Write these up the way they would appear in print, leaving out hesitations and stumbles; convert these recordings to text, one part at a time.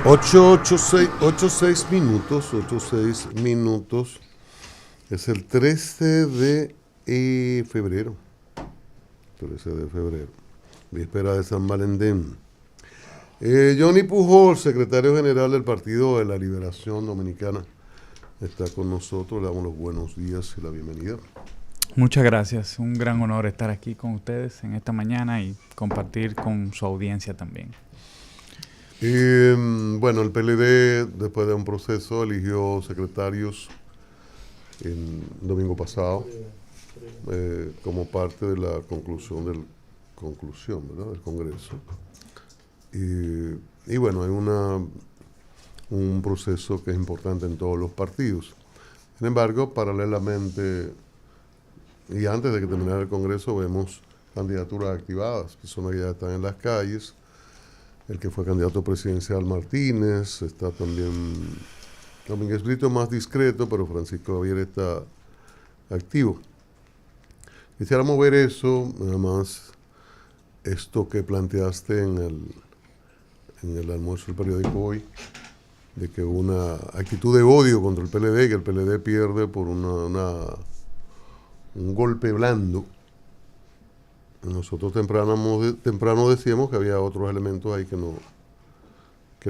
8 6 minutos. Es el 13 de febrero. 13 de febrero. Víspera de San Valentín. Johnny Pujol, secretario general del Partido de la Liberación Dominicana, está con nosotros. Le damos los buenos días y la bienvenida. Muchas gracias. Un gran honor estar aquí con ustedes en esta mañana y compartir con su audiencia también. Bueno, el PLD, después de un proceso, eligió secretarios el domingo pasado como parte de la conclusión, ¿verdad?, del Congreso. Y bueno, hay un proceso que es importante en todos los partidos. Sin embargo, paralelamente, y antes de que terminara el Congreso, vemos candidaturas activadas, personas que ya están en las calles. El que fue candidato presidencial, Martínez, está también Domínguez Brito, más discreto, pero Francisco Javier está activo. Quisiéramos ver eso, nada más, esto que planteaste en el almuerzo del periódico hoy, de que una actitud de odio contra el PLD, que el PLD pierde por un golpe blando. Nosotros temprano decíamos que había otros elementos ahí que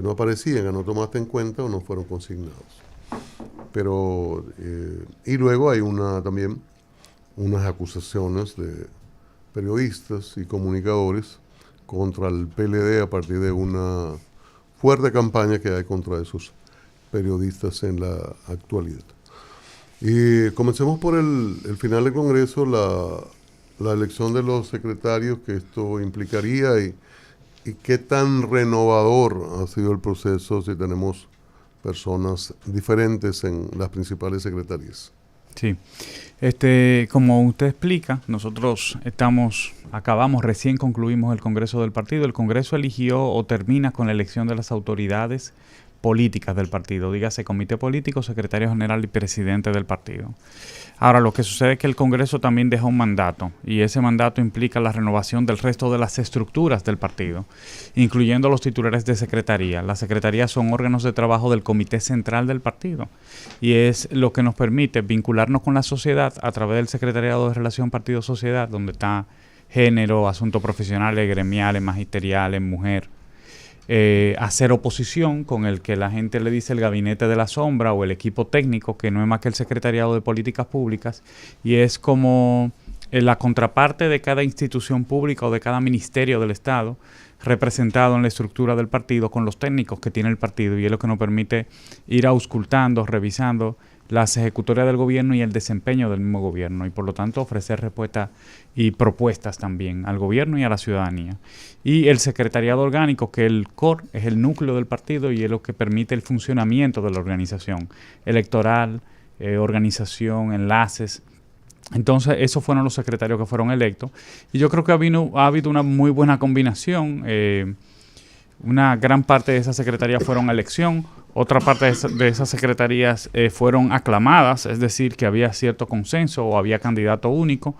no aparecían, que no tomaste en cuenta o no fueron consignados. Pero, y luego hay también unas acusaciones de periodistas y comunicadores contra el PLD a partir de una fuerte campaña que hay contra esos periodistas en la actualidad. Y comencemos por el final del Congreso, la elección de los secretarios que esto implicaría y qué tan renovador ha sido el proceso si tenemos personas diferentes en las principales secretarías. Sí, como usted explica, nosotros recién concluimos el Congreso del partido. El Congreso eligió o termina con la elección de las autoridades políticas del partido, dígase comité político, secretario general y presidente del partido. Ahora, lo que sucede es que el Congreso también deja un mandato, y ese mandato implica la renovación del resto de las estructuras del partido, incluyendo los titulares de secretaría. Las secretarías son órganos de trabajo del comité central del partido, y es lo que nos permite vincularnos con la sociedad a través del secretariado de relación partido-sociedad, donde está género, asuntos profesionales, gremiales, magisteriales, mujer. Hacer oposición con el que la gente le dice el gabinete de la sombra o el equipo técnico, que no es más que el secretariado de políticas públicas, y es como la contraparte de cada institución pública o de cada ministerio del Estado representado en la estructura del partido con los técnicos que tiene el partido, y es lo que nos permite ir auscultando, revisando las ejecutorias del gobierno y el desempeño del mismo gobierno, y por lo tanto ofrecer respuestas y propuestas también al gobierno y a la ciudadanía. Y el secretariado orgánico, que el core, es el núcleo del partido y es lo que permite el funcionamiento de la organización electoral, organización, enlaces. Entonces, esos fueron los secretarios que fueron electos, y yo creo que ha habido una muy buena combinación. Una gran parte de esas secretarías fueron a elección, otra parte de esas secretarías fueron aclamadas, es decir, que había cierto consenso o había candidato único.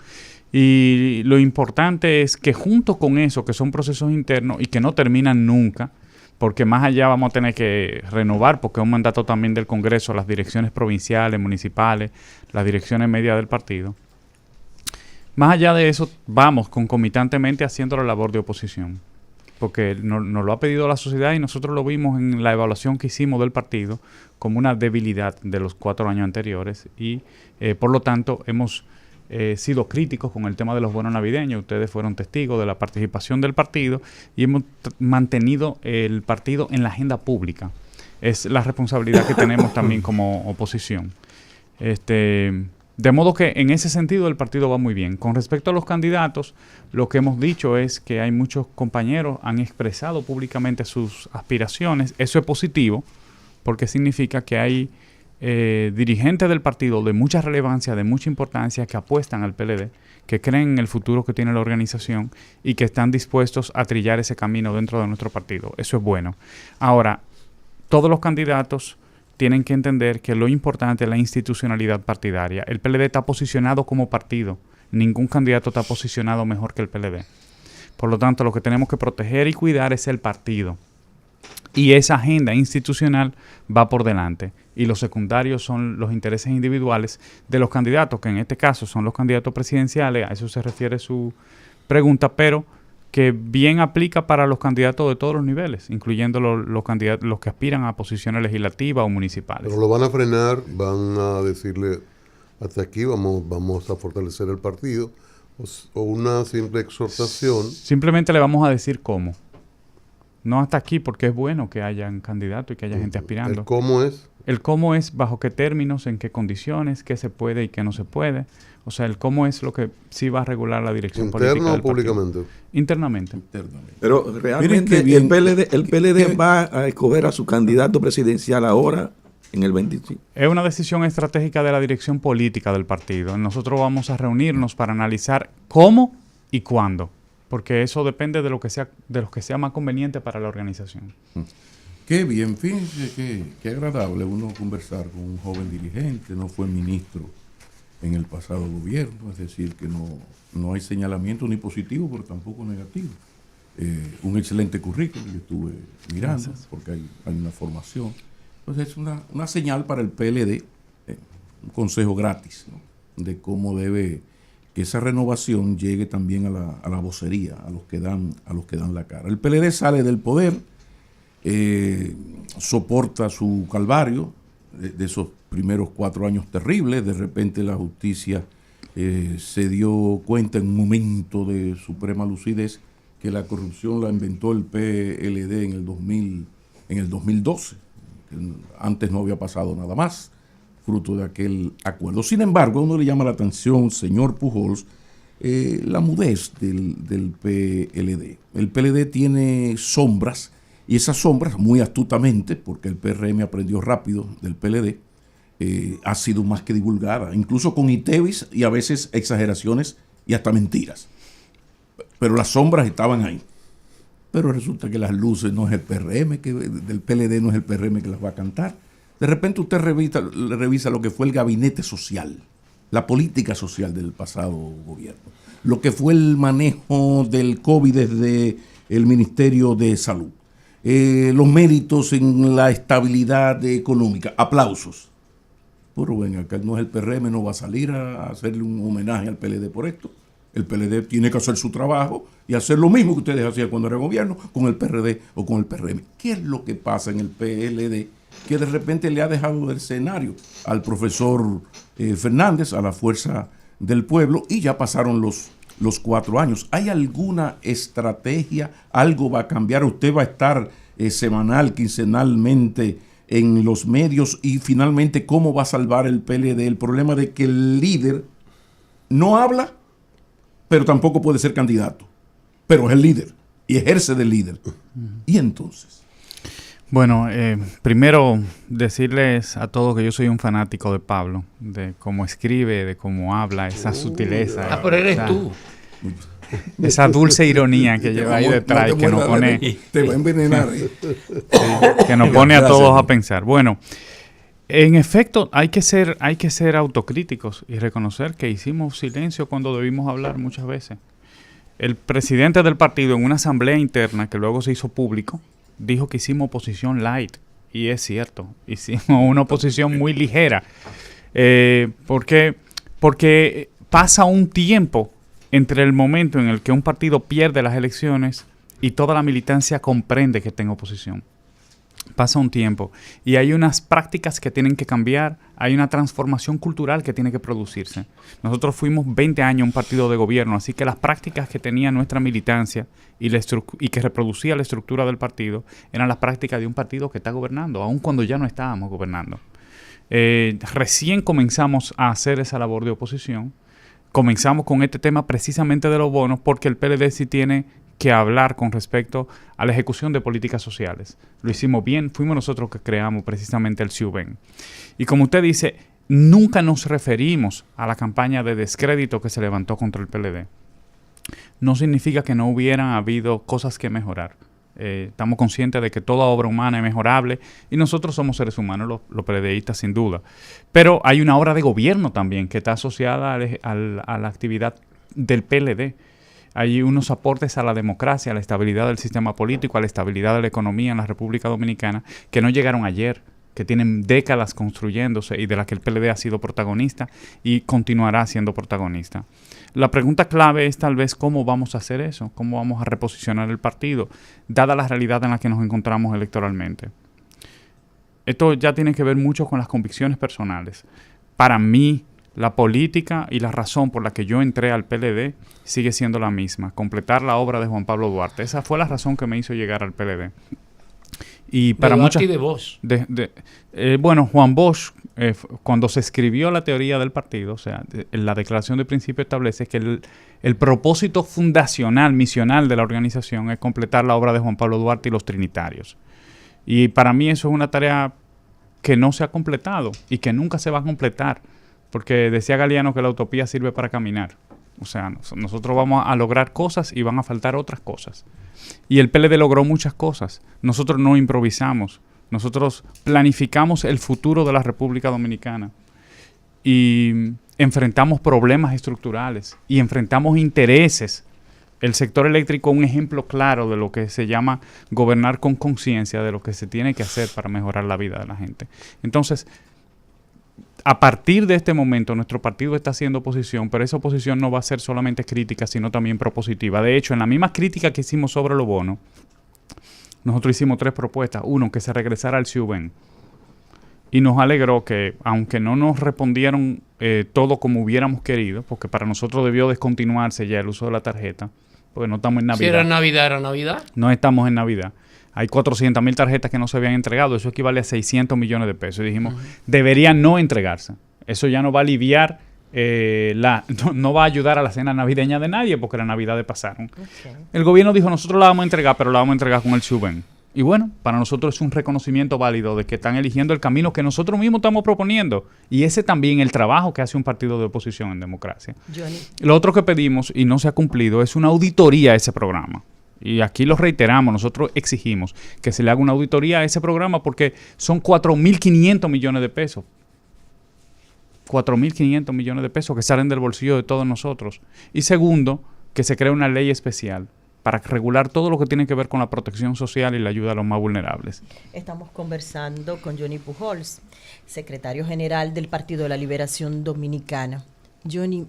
Y lo importante es que junto con eso, que son procesos internos y que no terminan nunca, porque más allá vamos a tener que renovar, porque es un mandato también del Congreso, las direcciones provinciales, municipales, las direcciones medias del partido. Más allá de eso, vamos concomitantemente haciendo la labor de oposición, porque nos lo ha pedido la sociedad y nosotros lo vimos en la evaluación que hicimos del partido como una debilidad de los 4 años anteriores, y por lo tanto hemos sido críticos con el tema de los bonos navideños. Ustedes fueron testigos de la participación del partido y hemos mantenido el partido en la agenda pública. Es la responsabilidad que tenemos también como oposición. De modo que en ese sentido el partido va muy bien. Con respecto a los candidatos, lo que hemos dicho es que hay muchos compañeros han expresado públicamente sus aspiraciones. Eso es positivo porque significa que hay dirigentes del partido de mucha relevancia, de mucha importancia, que apuestan al PLD, que creen en el futuro que tiene la organización y que están dispuestos a trillar ese camino dentro de nuestro partido. Eso es bueno. Ahora, todos los candidatos tienen que entender que lo importante es la institucionalidad partidaria. El PLD está posicionado como partido. Ningún candidato está posicionado mejor que el PLD. Por lo tanto, lo que tenemos que proteger y cuidar es el partido. y esa agenda institucional va por delante. Y los secundarios son los intereses individuales de los candidatos, que en este caso son los candidatos presidenciales, a eso se refiere su pregunta, pero que bien aplica para los candidatos de todos los niveles, incluyendo los candidatos, los que aspiran a posiciones legislativas o municipales. Pero lo van a frenar, van a decirle hasta aquí, vamos a fortalecer el partido, o una simple exhortación. Simplemente le vamos a decir cómo. No hasta aquí, porque es bueno que hayan candidatos y que haya gente aspirando. ¿El cómo es? El cómo es bajo qué términos, en qué condiciones, qué se puede y qué no se puede. O sea, el cómo es lo que sí va a regular la dirección política del ¿Interno o públicamente? Internamente. Pero realmente el PLD va a escoger a su candidato presidencial ahora en el 25. Es una decisión estratégica de la dirección política del partido. Nosotros vamos a reunirnos para analizar cómo y cuándo, porque eso depende de lo que sea más conveniente para la organización. Qué bien, fíjense qué agradable uno conversar con un joven dirigente, no fue ministro en el pasado gobierno, es decir, que no hay señalamiento ni positivo, pero tampoco negativo. Un excelente currículum, yo estuve mirando, gracias, porque hay una formación. Entonces es una señal para el PLD, un consejo gratis, ¿no?, de cómo debe que esa renovación llegue también a la vocería, a los que dan la cara. El PLD sale del poder, soporta su calvario de esos primeros 4 años terribles. De repente la justicia se dio cuenta en un momento de suprema lucidez que la corrupción la inventó el PLD en el 2012. Antes no había pasado nada más, fruto de aquel acuerdo. Sin embargo, a uno le llama la atención, señor Pujols, la mudez del PLD. El PLD tiene sombras, y esas sombras, muy astutamente, porque el PRM aprendió rápido del PLD, ha sido más que divulgada, incluso con ITEVIS y a veces exageraciones y hasta mentiras. Pero las sombras estaban ahí. Pero resulta que las luces no es el PRM, del PLD no es el PRM que las va a cantar. De repente usted revisa lo que fue el gabinete social, la política social del pasado gobierno, lo que fue el manejo del COVID desde el Ministerio de Salud, los méritos en la estabilidad económica, aplausos. Pero ven acá, no es el PRM, no va a salir a hacerle un homenaje al PLD por esto. El PLD tiene que hacer su trabajo y hacer lo mismo que ustedes hacían cuando era gobierno con el PRD o con el PRM. ¿Qué es lo que pasa en el PLD que de repente le ha dejado del escenario al profesor Fernández, a la Fuerza del Pueblo, y ya pasaron los 4 años? ¿Hay alguna estrategia? ¿Algo va a cambiar? ¿Usted va a estar semanal, quincenalmente en los medios? Y finalmente, ¿cómo va a salvar el PLD el problema de que el líder no habla, pero tampoco puede ser candidato, pero es el líder y ejerce de líder? ¿Y entonces? Bueno, primero decirles a todos que yo soy un fanático de Pablo, de cómo escribe, de cómo habla, esa sutileza. Pero eres tú. Esa dulce ironía que lleva ahí detrás, que nos pone... Te va a envenenar. Que nos pone a todos a pensar. Bueno, en efecto, hay que ser autocríticos y reconocer que hicimos silencio cuando debimos hablar muchas veces. El presidente del partido, en una asamblea interna que luego se hizo público, dijo que hicimos oposición light. Y es cierto, hicimos una oposición muy ligera. Porque pasa un tiempo entre el momento en el que un partido pierde las elecciones y toda la militancia comprende que está en oposición. Pasa un tiempo y hay unas prácticas que tienen que cambiar, hay una transformación cultural que tiene que producirse. Nosotros fuimos 20 años un partido de gobierno, así que las prácticas que tenía nuestra militancia y que reproducía la estructura del partido eran las prácticas de un partido que está gobernando, aun cuando ya no estábamos gobernando. Recién comenzamos a hacer esa labor de oposición. Comenzamos con este tema precisamente de los bonos porque el PLD sí tiene que hablar con respecto a la ejecución de políticas sociales. Lo hicimos bien, fuimos nosotros que creamos precisamente el CIUBEN. Y como usted dice, nunca nos referimos a la campaña de descrédito que se levantó contra el PLD. No significa que no hubieran habido cosas que mejorar. Estamos conscientes de que toda obra humana es mejorable y nosotros somos seres humanos, los PLDistas sin duda. Pero hay una obra de gobierno también que está asociada a la actividad del PLD. hay unos aportes a la democracia, a la estabilidad del sistema político, a la estabilidad de la economía en la República Dominicana, que no llegaron ayer, que tienen décadas construyéndose y de las que el PLD ha sido protagonista y continuará siendo protagonista. La pregunta clave es tal vez cómo vamos a hacer eso, cómo vamos a reposicionar el partido, dada la realidad en la que nos encontramos electoralmente. Esto ya tiene que ver mucho con las convicciones personales. Para mí, la política y la razón por la que yo entré al PLD sigue siendo la misma, completar la obra de Juan Pablo Duarte. Esa fue la razón que me hizo llegar al PLD. Y para muchas, de Bosch. Bueno, Juan Bosch, cuando se escribió la teoría del partido, o sea, la declaración de principio establece que el propósito fundacional, misional de la organización es completar la obra de Juan Pablo Duarte y los trinitarios. Y para mí eso es una tarea que no se ha completado y que nunca se va a completar, porque decía Galeano que la utopía sirve para caminar. O sea, nosotros vamos a lograr cosas y van a faltar otras cosas. Y el PLD logró muchas cosas. Nosotros no improvisamos. Nosotros planificamos el futuro de la República Dominicana. Y enfrentamos problemas estructurales. Y enfrentamos intereses. El sector eléctrico es un ejemplo claro de lo que se llama gobernar con conciencia, de lo que se tiene que hacer para mejorar la vida de la gente. Entonces, a partir de este momento, nuestro partido está haciendo oposición, pero esa oposición no va a ser solamente crítica, sino también propositiva. De hecho, en la misma crítica que hicimos sobre los bonos, nosotros hicimos 3 propuestas. Uno, que se regresara al CIUBEN. Y nos alegró que, aunque no nos respondieron todo como hubiéramos querido, porque para nosotros debió descontinuarse ya el uso de la tarjeta, porque no estamos en Navidad. Si era Navidad, ¿era Navidad? No estamos en Navidad. Hay 400,000 tarjetas que no se habían entregado. Eso equivale a 600 millones de pesos. Y dijimos, deberían no entregarse. Eso ya no va a aliviar, no va a ayudar a la cena navideña de nadie porque las Navidades pasaron. Okay. El gobierno dijo, nosotros la vamos a entregar, pero la vamos a entregar con el CIUBEN. Y bueno, para nosotros es un reconocimiento válido de que están eligiendo el camino que nosotros mismos estamos proponiendo. Y ese también el trabajo que hace un partido de oposición en democracia. Johnny. Lo otro que pedimos, y no se ha cumplido, es una auditoría a ese programa. Y aquí lo reiteramos, nosotros exigimos que se le haga una auditoría a ese programa porque son 4.500 millones de pesos. 4.500 millones de pesos que salen del bolsillo de todos nosotros. Y segundo, que se cree una ley especial para regular todo lo que tiene que ver con la protección social y la ayuda a los más vulnerables. Estamos conversando con Johnny Pujols, secretario general del Partido de la Liberación Dominicana. Johnny,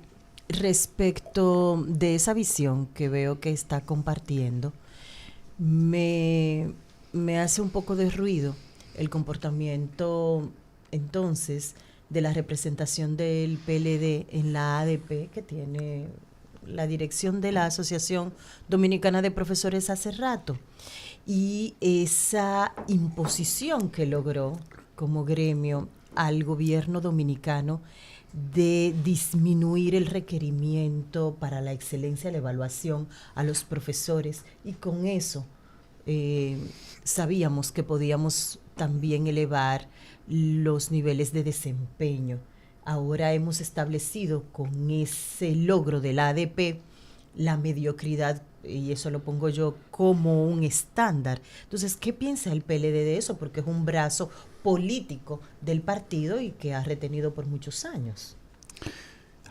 respecto de esa visión que veo que está compartiendo, me hace un poco de ruido el comportamiento entonces de la representación del PLD en la ADP, que tiene la dirección de la Asociación Dominicana de Profesores hace rato, y esa imposición que logró como gremio al gobierno dominicano de disminuir el requerimiento para la excelencia, la evaluación a los profesores, y con eso sabíamos que podíamos también elevar los niveles de desempeño. Ahora hemos establecido con ese logro de la ADP la mediocridad, y eso lo pongo yo como un estándar. Entonces, ¿qué piensa el PLD de eso? Porque es un brazo político del partido y que ha retenido por muchos años.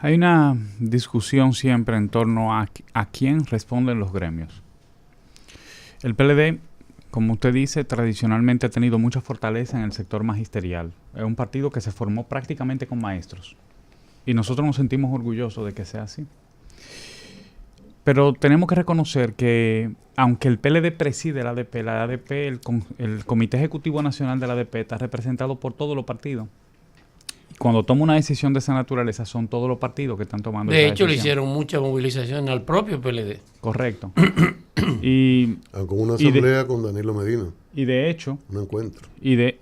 Hay una discusión siempre en torno a quién responden los gremios. El PLD, como usted dice, tradicionalmente ha tenido mucha fortaleza en el sector magisterial. Es un partido que se formó prácticamente con maestros. Y nosotros nos sentimos orgullosos de que sea así. Pero tenemos que reconocer que, aunque el PLD preside la ADP, el Comité Ejecutivo Nacional de la ADP está representado por todos los partidos. Cuando toma una decisión de esa naturaleza, son todos los partidos que están tomando esa decisión. De hecho, le hicieron mucha movilización al propio PLD. Correcto. Con una asamblea con Danilo Medina. Y de hecho... Un encuentro.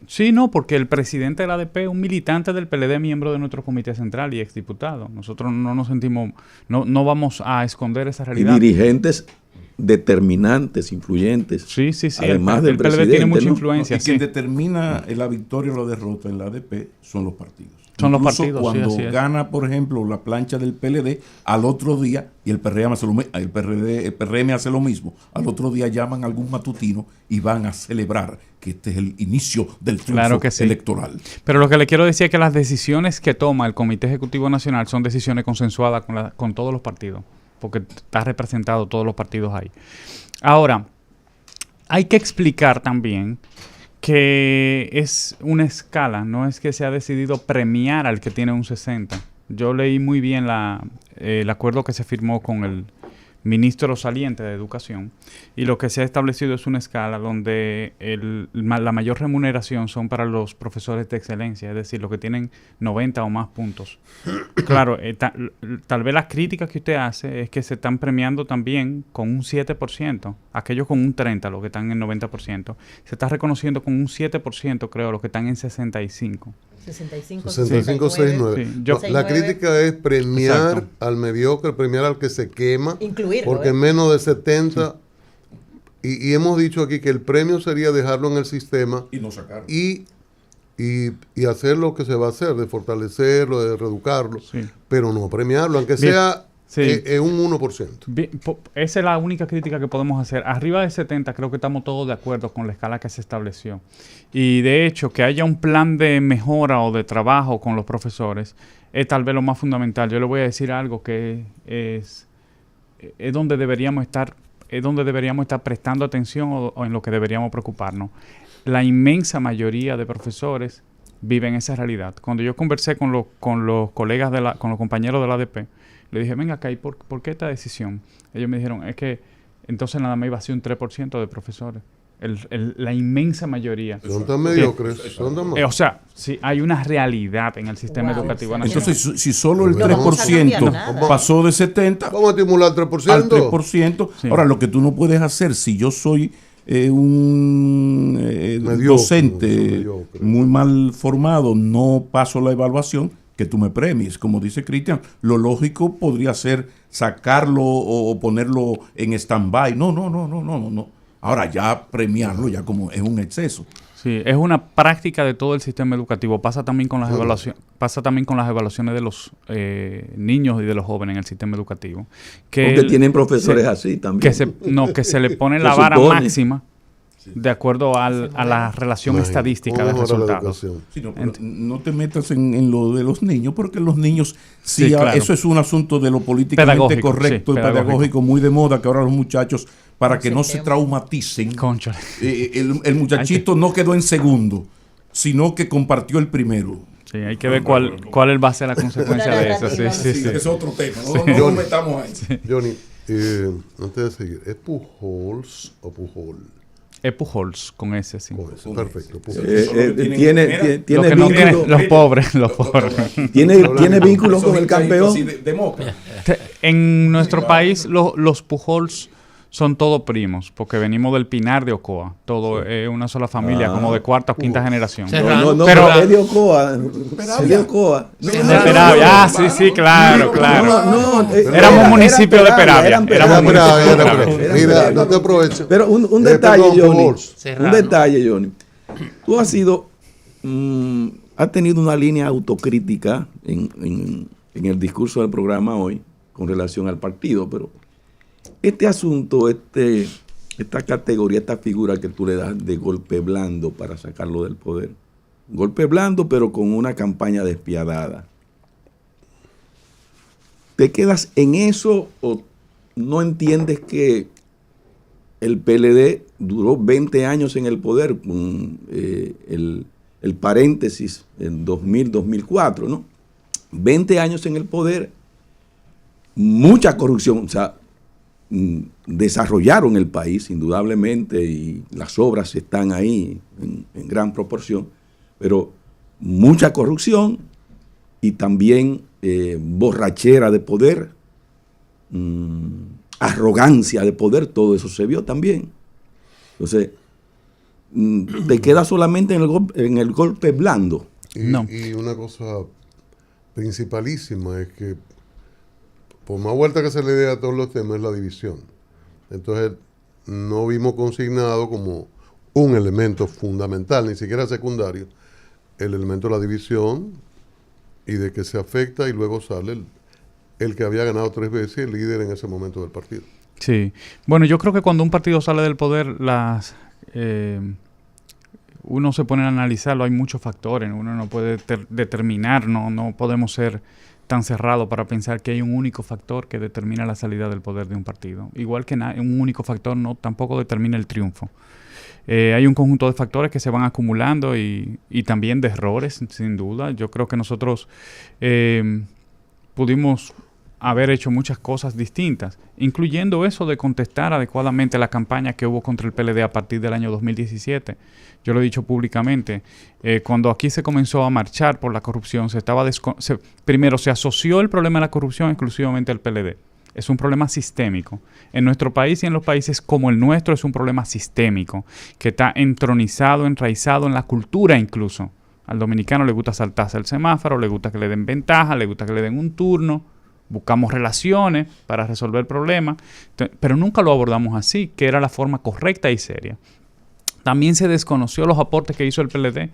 Sí, no, porque el presidente de la ADP es un militante del PLD, miembro de nuestro comité central y exdiputado. Nosotros no nos sentimos... No vamos a esconder esa realidad. Y dirigentes determinantes, influyentes. Sí. Además del PLD presidente, tiene mucha ¿no? influencia. Y quien determina la victoria o la derrota en la ADP son los partidos. Son Incluso los partidos, cuando sí, gana, por ejemplo, la plancha del PLD, al otro día, y el PRM hace lo mismo, al otro día llaman a algún matutino y van a celebrar que este es el inicio del triunfo electoral. Pero lo que le quiero decir es que las decisiones que toma el Comité Ejecutivo Nacional son decisiones consensuadas con todos los partidos. porque está representado todos los partidos ahí. Ahora, hay que explicar también que es una escala, no es que se ha decidido premiar al que tiene un 60. Yo leí muy bien el acuerdo que se firmó con el ministro saliente de Educación, y lo que se ha establecido es una escala donde la mayor remuneración son para los profesores de excelencia, es decir, los que tienen 90 o más puntos. Claro, tal vez las críticas que usted hace es que se están premiando también con un 7%, aquellos con un 30%, los que están en 90%. Se está reconociendo con un 7%, creo, los que están en 65%. 65-69. Sí, la crítica es premiar al mediocre, premiar al que se quema, porque menos de 70, y hemos dicho aquí que el premio sería dejarlo en el sistema y no sacarlo. Y hacer lo que se va a hacer, de fortalecerlo, de reeducarlo, pero no premiarlo, aunque bien, sea un 1%. Bien, esa es la única crítica que podemos hacer. Arriba de 70 creo que estamos todos de acuerdo con la escala que se estableció. Y de hecho, que haya un plan de mejora o de trabajo con los profesores es tal vez lo más fundamental. Yo le voy a decir algo que es donde deberíamos estar prestando atención o en lo que deberíamos preocuparnos. La inmensa mayoría de profesores viven esa realidad. Cuando yo conversé con los colegas con los compañeros de la ADP, le dije, venga acá, ¿y por qué esta decisión? Ellos me dijeron, es que entonces nada más iba a ser un 3% de profesores. La inmensa mayoría. Son tan mediocres. O sea, sí, hay una realidad en el sistema educativo nacional. Entonces, si solo el 3% pasó de 70 ¿cómo estimular el 3%? Al 3%. Sí. Ahora, lo que tú no puedes hacer, si yo soy un docente muy mal formado, no paso la evaluación, que tú me premies. Como dice Cristian, lo lógico podría ser sacarlo o ponerlo en stand-by. No. Ahora ya premiarlo ya como es un exceso. Sí, es una práctica de todo el sistema educativo. Pasa también con las evaluaciones de los niños y de los jóvenes en el sistema educativo. Porque tienen profesores así también. Que se le pone la vara máxima de acuerdo a la relación estadística de resultados. Sí, no te metas en lo de los niños, porque los niños, claro. Eso es un asunto de lo políticamente correcto y pedagógico muy de moda, que ahora los muchachos, para que no se traumaticen, el muchachito no quedó en segundo, sino que compartió el primero. Sí, hay que ver cuál va a ser la consecuencia de eso. Sí. Es otro tema, no nos metamos ahí. Sí. Johnny, antes de seguir, ¿es Pujols o Pujol? Es Pujols, con ese, sí. Perfecto. Tiene vínculo. Los pobres. ¿Tiene vínculo con el campeón? En nuestro país, los Pujols son todos primos, porque venimos del Pinar de Ocoa. Todo es una sola familia, como de cuarta o quinta generación. Pero es de Ocoa. Es de Ocoa. Peravia. Sí, claro. Éramos un municipio de Peravia. Mira, no te aprovecho. Pero un detalle, Johnny. Tú has tenido una línea autocrítica en el discurso del programa hoy con relación al partido, pero este asunto, esta categoría, esta figura que tú le das de golpe blando para sacarlo del poder. Golpe blando, pero con una campaña despiadada. ¿Te quedas en eso o no entiendes que el PLD duró 20 años en el poder con el paréntesis en 2000-2004, ¿no? 20 años en el poder, mucha corrupción, o sea, desarrollaron el país indudablemente y las obras están ahí en gran proporción, pero mucha corrupción y también borrachera de poder, arrogancia de poder, todo eso se vio también. Entonces, te queda solamente en el golpe blando. Y una cosa principalísima es que por más vuelta que se le dé a todos los temas es la división. Entonces, no vimos consignado como un elemento fundamental, ni siquiera secundario, el elemento de la división y de que se afecta y luego sale el que había ganado 3 veces, el líder en ese momento del partido. Sí. Bueno, yo creo que cuando un partido sale del poder, uno se pone a analizarlo, hay muchos factores, uno no puede determinar, no podemos ser tan cerrado para pensar que hay un único factor que determina la salida del poder de un partido. Igual que un único factor tampoco determina el triunfo. Hay un conjunto de factores que se van acumulando y también de errores, sin duda. Yo creo que nosotros pudimos haber hecho muchas cosas distintas, incluyendo eso de contestar adecuadamente la campaña que hubo contra el PLD a partir del año 2017. Yo lo he dicho públicamente. Cuando aquí se comenzó a marchar por la corrupción, primero se asoció el problema de la corrupción exclusivamente al PLD. Es un problema sistémico. En nuestro país y en los países como el nuestro es un problema sistémico que está entronizado, enraizado en la cultura incluso. Al dominicano le gusta saltarse el semáforo, le gusta que le den ventaja, le gusta que le den un turno. Buscamos relaciones para resolver el problema, pero nunca lo abordamos así, que era la forma correcta y seria. También se desconoció los aportes que hizo el PLD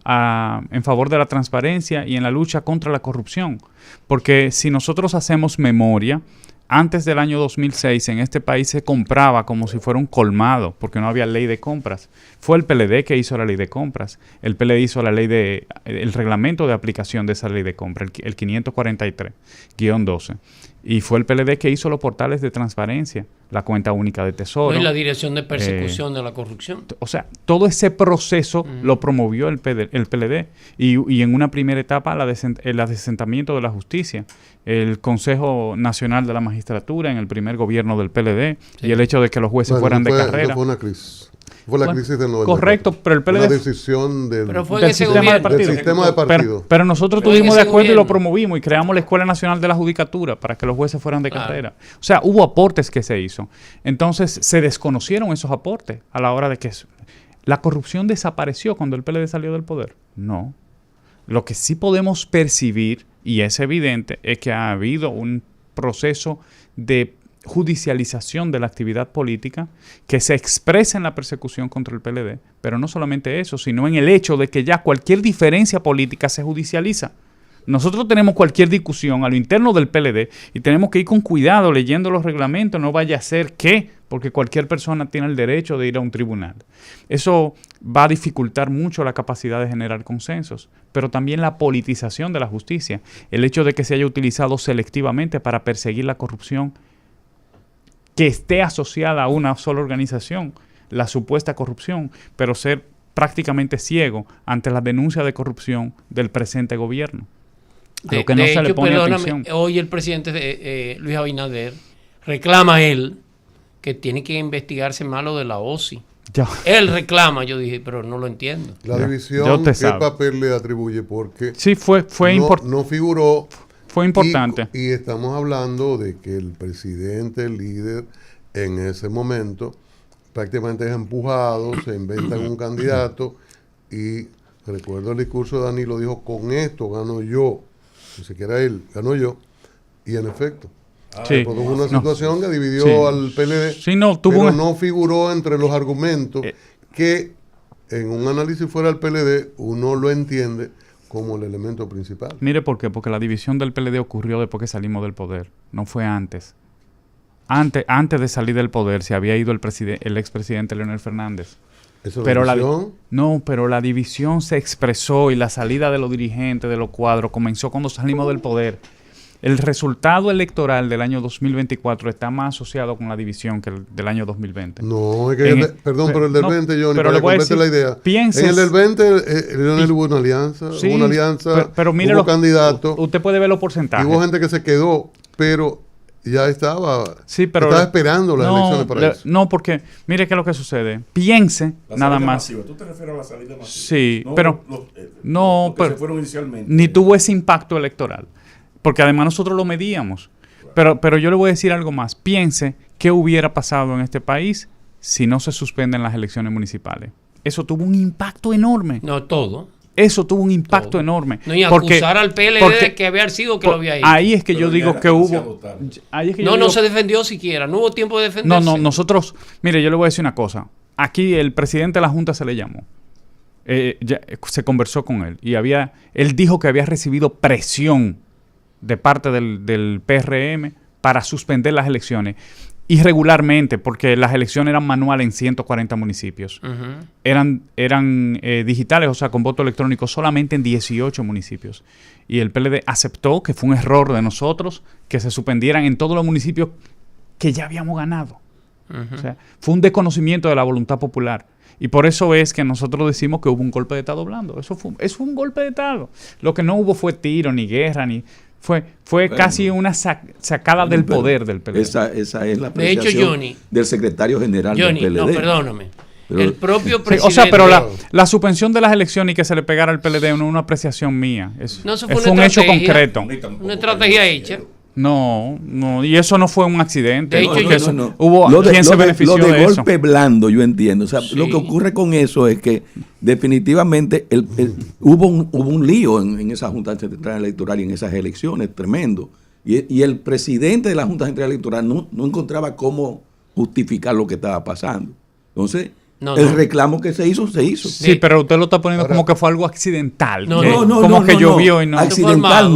en favor de la transparencia y en la lucha contra la corrupción. Porque si nosotros hacemos memoria, antes del año 2006 en este país se compraba como si fuera un colmado, porque no había ley de compras. Fue el PLD que hizo la ley de compras. El PLD hizo el reglamento de aplicación de esa ley de compra, el 543-12. Y fue el PLD que hizo los portales de transparencia, la cuenta única de tesoro. Y la dirección de persecución de la corrupción. O sea, todo ese proceso lo promovió el PLD. Y en una primera etapa el asentamiento de la justicia, el Consejo Nacional de la Magistratura en el primer gobierno del PLD, y el hecho de que los jueces fueran de carrera. Eso fue una crisis. Fue la crisis del 90. Correcto, pero el PLD... Una decisión del sistema de partido. Pero nosotros estuvimos de acuerdo y lo promovimos y creamos la Escuela Nacional de la Judicatura para que los jueces fueran de carrera. O sea, hubo aportes que se hizo. Entonces, se desconocieron esos aportes a la hora de que... ¿La corrupción desapareció cuando el PLD salió del poder? No. Lo que sí podemos percibir, y es evidente, es que ha habido un proceso de judicialización de la actividad política que se expresa en la persecución contra el PLD, pero no solamente eso, sino en el hecho de que ya cualquier diferencia política se judicializa. Nosotros tenemos cualquier discusión a lo interno del PLD y tenemos que ir con cuidado leyendo los reglamentos, no vaya a ser que, porque cualquier persona tiene el derecho de ir a un tribunal. Eso va a dificultar mucho la capacidad de generar consensos, pero también la politización de la justicia, el hecho de que se haya utilizado selectivamente para perseguir la corrupción que esté asociada a una sola organización, la supuesta corrupción, pero ser prácticamente ciego ante la denuncia de corrupción del presente gobierno. A lo que no se le pone atención. Hoy el presidente Luis Abinader reclama a él que tiene que investigarse más lo de la OSI. Él reclama, yo dije, pero no lo entiendo. La división, ¿qué papel le atribuye? Porque sí, fue no figuró. Fue importante. Y estamos hablando de que el presidente, el líder, en ese momento, prácticamente es empujado, se inventan un candidato y recuerdo el discurso de Danilo, dijo, con esto gano yo, ni siquiera él, gano yo, y en efecto. Sí. Produjo una situación que dividió al PLD, pero no figuró entre los argumentos que en un análisis fuera del PLD uno lo entiende como el elemento principal. Mire por qué, porque la división del PLD ocurrió después que salimos del poder, no fue antes. Antes de salir del poder se había ido el expresidente Leonel Fernández. Pero la división se expresó y la salida de los dirigentes, de los cuadros, comenzó cuando salimos del poder. El resultado electoral del año 2024 está más asociado con la división que el del año 2020. No, es que pero el del 20, Johnny, pero para completar la idea. En el del 20, Leonel hubo una alianza, pero hubo candidato. Usted puede ver los porcentajes. Y hubo gente que se quedó, pero ya estaba esperando las elecciones para eso. No, porque mire qué es lo que sucede. Piense nada más. Masiva. ¿Tú te refieres a la salida masiva? Sí, no, pero los que se fueron inicialmente. Ni tuvo ese impacto electoral. Porque además nosotros lo medíamos. Pero yo le voy a decir algo más. Piense qué hubiera pasado en este país si no se suspenden las elecciones municipales. Eso tuvo un impacto enorme. No, todo. Eso tuvo un impacto enorme. No, y acusar al PLD de que había sido que lo había hecho. Ahí es que yo digo que hubo... No se defendió siquiera. No hubo tiempo de defenderse. No, nosotros... Mire, yo le voy a decir una cosa. Aquí el presidente de la Junta se le llamó. Se conversó con él. Y él dijo que había recibido presión de parte del PRM para suspender las elecciones. irregularmente, porque las elecciones eran manuales en 140 municipios. Eran digitales, o sea, con voto electrónico solamente en 18 municipios. Y el PLD aceptó que fue un error de nosotros que se suspendieran en todos los municipios que ya habíamos ganado. O sea, fue un desconocimiento de la voluntad popular. Y por eso es que nosotros decimos que hubo un golpe de Estado blando. Eso fue un golpe de Estado. Lo que no hubo fue tiro, ni guerra, ni... Fue casi una sacada del poder del PLD. Esa es la apreciación de hecho, Johnny, del secretario general del PLD. No, perdóname. Pero, el propio presidente... O sea, pero la suspensión de las elecciones y que se le pegara al PLD no es una apreciación mía. No, eso fue un hecho concreto. Una estrategia hecha. No, y eso no fue un accidente. De hecho, hubo quien se benefició de eso. Lo de golpe blando, yo entiendo. O sea, lo que ocurre con eso es que definitivamente hubo un lío en esa Junta Central Electoral y en esas elecciones, tremendo. Y el presidente de la Junta Central Electoral no encontraba cómo justificar lo que estaba pasando. Entonces, el reclamo que se hizo. Sí, pero usted lo está poniendo como que fue algo accidental. No, llovió y no. Accidental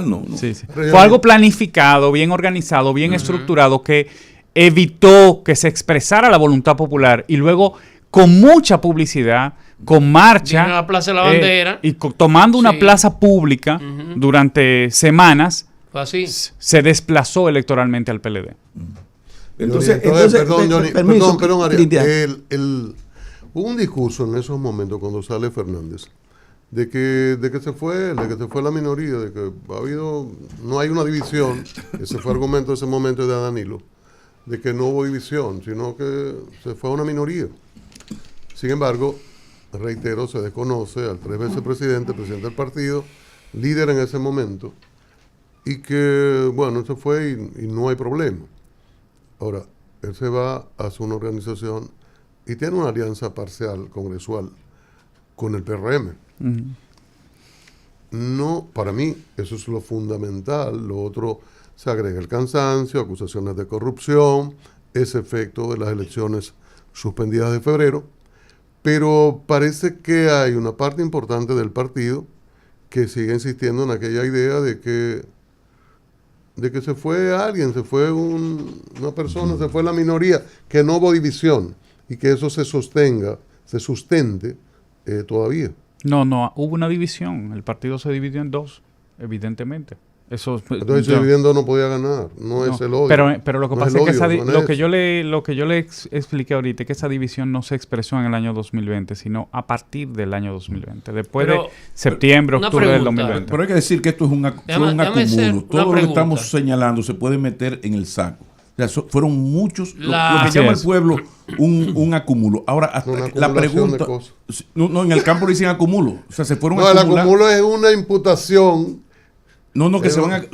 no. Sí. Fue algo planificado, bien organizado, bien estructurado, que evitó que se expresara la voluntad popular y luego, con mucha publicidad, con marcha, a la Plaza de la Bandera, y tomando una plaza pública durante semanas, fue así. Se desplazó electoralmente al PLD. Entonces, perdón, Johnny, perdón, Ariel, hubo un discurso en esos momentos cuando sale Fernández de que se fue la minoría, de que no hay una división. Ese fue el argumento de ese momento de Danilo, de que no hubo división, sino que se fue a una minoría. Sin embargo, reitero, se desconoce al 3 veces presidente del partido, líder en ese momento, y que, bueno, se fue y no hay problema. Ahora, él se va a hacer una organización y tiene una alianza parcial congresual con el PRM. No, para mí, eso es lo fundamental. Lo otro, se agrega el cansancio, acusaciones de corrupción, ese efecto de las elecciones suspendidas de febrero. Pero parece que hay una parte importante del partido que sigue insistiendo en aquella idea de que se fue alguien, se fue una persona, se fue la minoría, que no hubo división y que eso se sustente todavía. No, hubo una división. El partido se dividió en dos, evidentemente. Entonces dividiendo no podía ganar, no es el odio. Pero lo que pasa es que lo que yo le expliqué ahorita es que esa división no se expresó en el año 2020, sino a partir del año 2020, después de septiembre, octubre del 2020. Pero hay que decir que esto es un acumulo. Todo lo que estamos señalando se puede meter en el saco. O sea, fueron muchos, lo que llama el pueblo un acumulo. Ahora, hasta la pregunta... No, en el campo le dicen acumulo. O sea, se fueron acumulando. No, el acumulo es una imputación.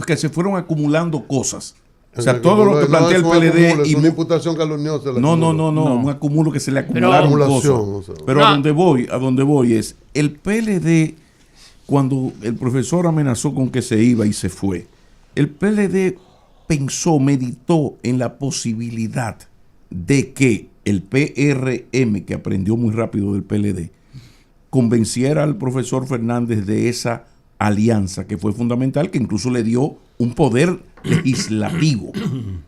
Que se fueron acumulando cosas. O sea, todo lo que plantea el PLD... Es una imputación calumniosa. No, un acumulo que se le acumularon cosas. Pero a donde voy es, el PLD, cuando el profesor amenazó con que se iba y se fue, el PLD meditó en la posibilidad de que el PRM, que aprendió muy rápido del PLD, convenciera al profesor Fernández de esa alianza que fue fundamental, que incluso le dio un poder legislativo.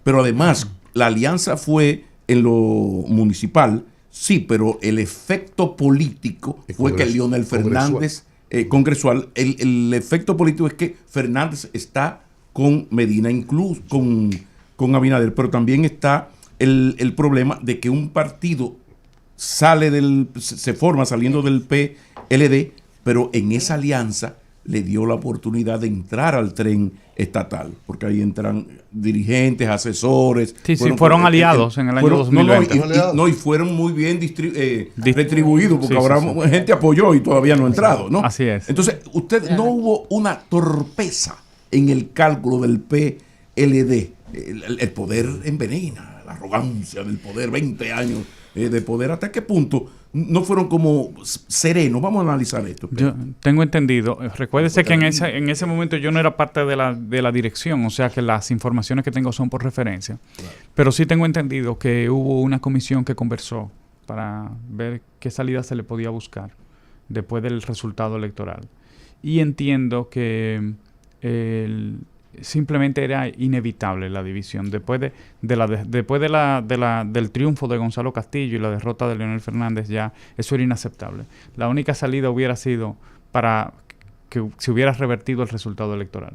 Pero además, la alianza fue en lo municipal, sí, pero el efecto político fue que Leonel Fernández, congresual, el efecto político es que Fernández está con Medina, incluso con Abinader, pero también está el problema de que un partido se forma saliendo del PLD, pero en esa alianza le dio la oportunidad de entrar al tren estatal, porque ahí entran dirigentes, asesores. Sí, fueron aliados en el año 2020. Y fueron muy bien retribuidos, porque ahora gente apoyó y todavía no ha entrado, ¿no? Así es. Entonces, no hubo una torpeza en el cálculo del PLD. El poder envenena, la arrogancia del poder, 20 años de poder. ¿Hasta qué punto no fueron como serenos? Vamos a analizar esto. Yo tengo entendido. Recuérdese que en ese momento yo no era parte de la dirección, o sea que las informaciones que tengo son por referencia. Claro. Pero sí tengo entendido que hubo una comisión que conversó para ver qué salida se le podía buscar después del resultado electoral. Y entiendo que simplemente era inevitable la división. Después del triunfo de Gonzalo Castillo y la derrota de Leonel Fernández, ya eso era inaceptable. La única salida hubiera sido para que se hubiera revertido el resultado electoral.